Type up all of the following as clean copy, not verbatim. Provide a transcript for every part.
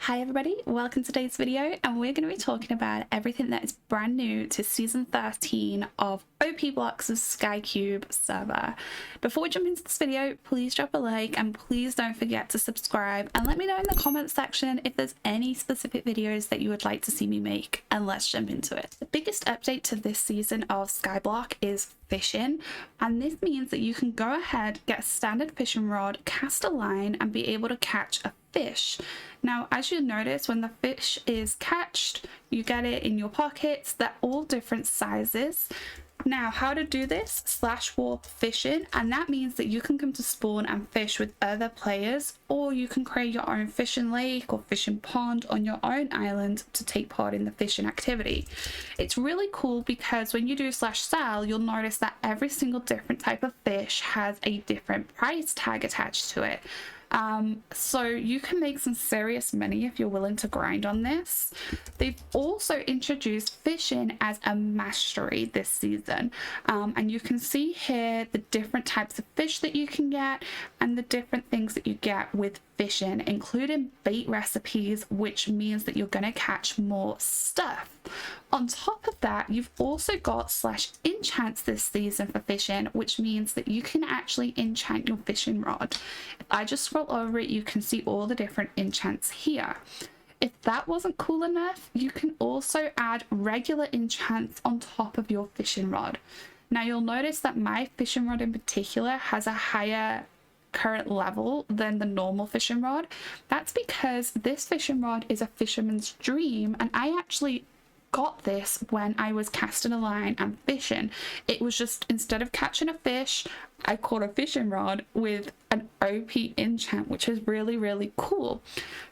Hi everybody, welcome to today's video, and we're going to be talking about everything that is brand new to season 13 of OP Blocks of SkyCube server. Before we jump into this video, please drop a like and please don't forget to subscribe and let me know in the comments section if there's any specific videos that you would like to see me make, and let's jump into it. The biggest update to this season of Skyblock is fishing, and this means that you can go ahead, get a standard fishing rod, cast a line and be able to catch a fish. Now, as you notice, when the fish is catched, you get it in your pockets. They're all different sizes. Now, how to do this? Slash warp fishing, and that means that you can come to spawn and fish with other players, or you can create your own fishing lake or fishing pond on your own island to take part in the fishing activity. It's really cool because when you do slash sell, you'll notice that every single different type of fish has a different price tag attached to it. So you can make some serious money if you're willing to grind on this. They've also introduced fishing as a mastery this season, and you can see here the different types of fish that you can get and the different things that you get with fishing, including bait recipes, which means that you're going to catch more stuff. On top of that, you've also got slash enchants this season for fishing, which means that you can actually enchant your fishing rod. If I just scroll over it, you can see all the different enchants here. If that wasn't cool enough, you can also add regular enchants on top of your fishing rod. Now you'll notice that my fishing rod in particular has a higher current level than the normal fishing rod. That's because this fishing rod is a fisherman's dream, and I actually got this when I was casting a line and fishing. It was just, instead of catching a fish, I caught a fishing rod with an OP enchant, which is really cool.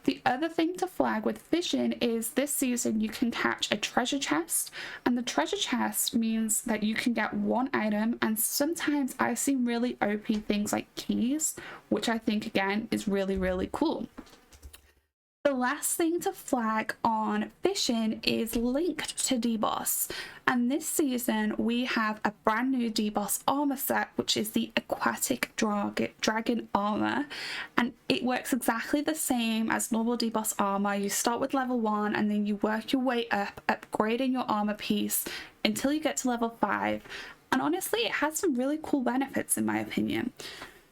The other thing to flag with fishing is this season you can catch a treasure chest, and the treasure chest means that you can get one item, and sometimes I've seen really OP things like keys, which I think again is really cool. The last thing to flag on fishing is linked to Dboss, and this season we have a brand new Dboss armor set, which is the aquatic dragon armor, and it works exactly the same as normal Dboss armor. You start with level 1 and then you work your way up, upgrading your armor piece until you get to level 5, and honestly it has some really cool benefits in my opinion.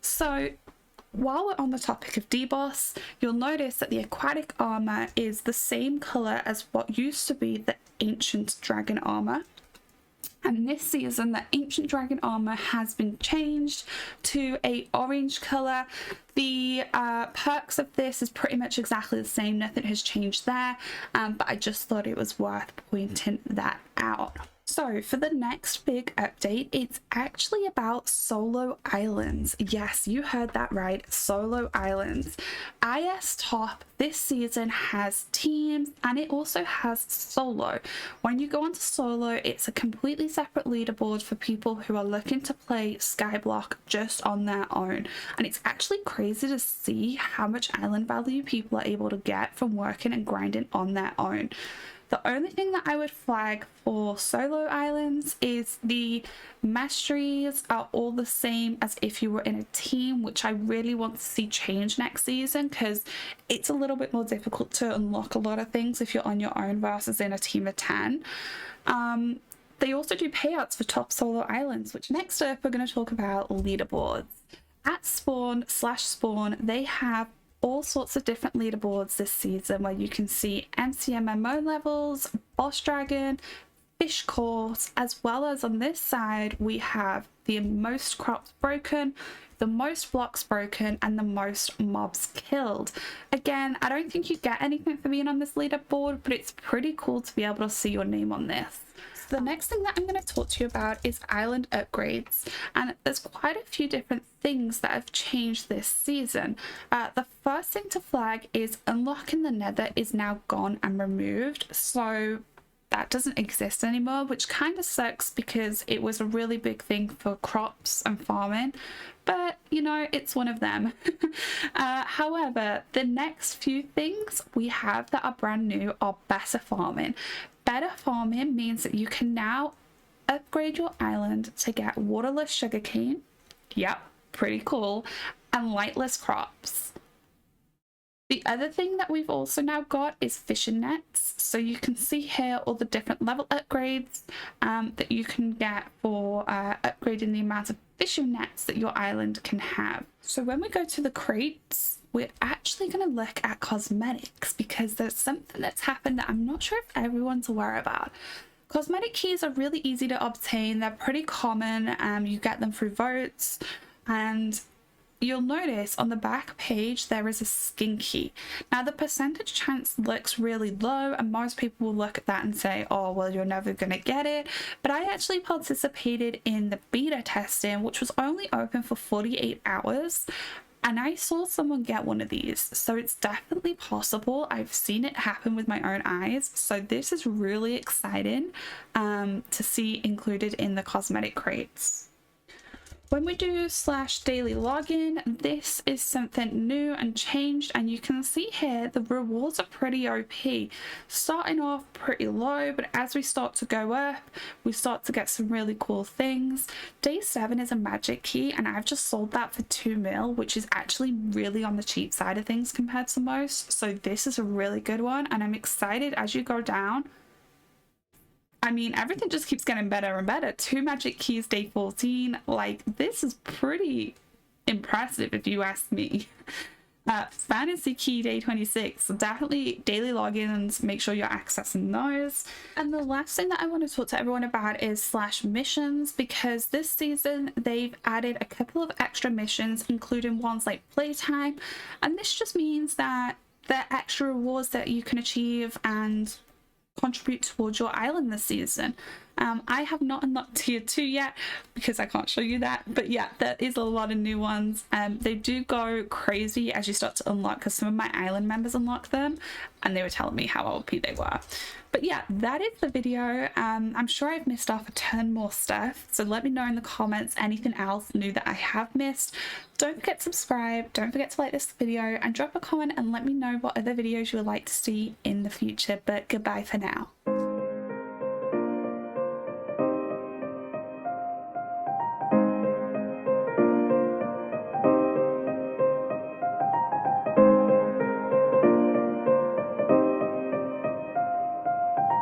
So while we're on the topic of Dboss, you'll notice that the aquatic armor is the same color as what used to be the ancient dragon armor. And this season, the ancient dragon armor has been changed to a orange color. The perks of this is pretty much exactly the same. Nothing has changed there, but I just thought it was worth pointing that out. So for the next big update, it's actually about solo islands. Yes, you heard that right, solo islands. IS Top this season has teams and it also has solo. When you go onto solo, it's a completely separate leaderboard for people who are looking to play Skyblock just on their own. And it's actually crazy to see how much island value people are able to get from working and grinding on their own. The only thing that I would flag for solo islands is the masteries are all the same as if you were in a team, which I really want to see change next season because it's a little bit more difficult to unlock a lot of things if you're on your own versus in a team of 10. They also do payouts for top solo islands, which next up we're going to talk about leaderboards. At spawn/spawn, they have all sorts of different leaderboards this season where you can see MCMMO levels, boss dragon, fish course, as well as on this side we have the most crops broken, the most blocks broken, and the most mobs killed. Again, I don't think you get anything for being on this leaderboard, but it's pretty cool to be able to see your name on this. The next thing that I'm going to talk to you about is island upgrades, and there's quite a few different things that have changed this season. The first thing to flag is unlocking the nether is now gone and removed, so that doesn't exist anymore, which kind of sucks because it was a really big thing for crops and farming, but you know, it's one of them. However, the next few things we have that are brand new are better farming. Better farming means that you can now upgrade your island to get waterless sugarcane, yep, pretty cool, and lightless crops. The other thing that we've also now got is fishing nets. So you can see here all the different level upgrades that you can get for upgrading the amount of fishing nets that your island can have. So when we go to the crates, we're actually going to look at cosmetics because there's something that's happened that I'm not sure if everyone's aware about. Cosmetic keys are really easy to obtain. They're pretty common. You get them through votes, and you'll notice on the back page there is a skin key. Now the percentage chance looks really low, and most people will look at that and say, oh well, you're never gonna get it, but I actually participated in the beta testing, which was only open for 48 hours, and I saw someone get one of these, so it's definitely possible. I've seen it happen with my own eyes, so this is really exciting to see included in the cosmetic crates. When we do /daily login, this is something new and changed, and you can see here the rewards are pretty OP. Starting off pretty low, but as we start to go up, we start to get some really cool things. Day 7 is a magic key, and I've just sold that for 2 mil, which is actually really on the cheap side of things compared to most. So this is a really good one, and I'm excited as you go down. I mean, everything just keeps getting better and better. 2 magic keys day 14. Like, this is pretty impressive if you ask me. Fantasy key day 26. So definitely daily logins. Make sure you're accessing those. And the last thing that I want to talk to everyone about is /missions, because this season they've added a couple of extra missions, including ones like playtime. And this just means that there are extra rewards that you can achieve and contribute towards your island this season. I have not unlocked tier 2 yet because I can't show you that, but yeah, there is a lot of new ones. They do go crazy as you start to unlock, because some of my island members unlock them and they were telling me how OP they were. But yeah, that is the video. I'm sure I've missed off a ton more stuff, so let me know in the comments anything else new that I have missed. Don't forget to subscribe, don't forget to like this video, and drop a comment and let me know what other videos you would like to see in the future. But goodbye for now.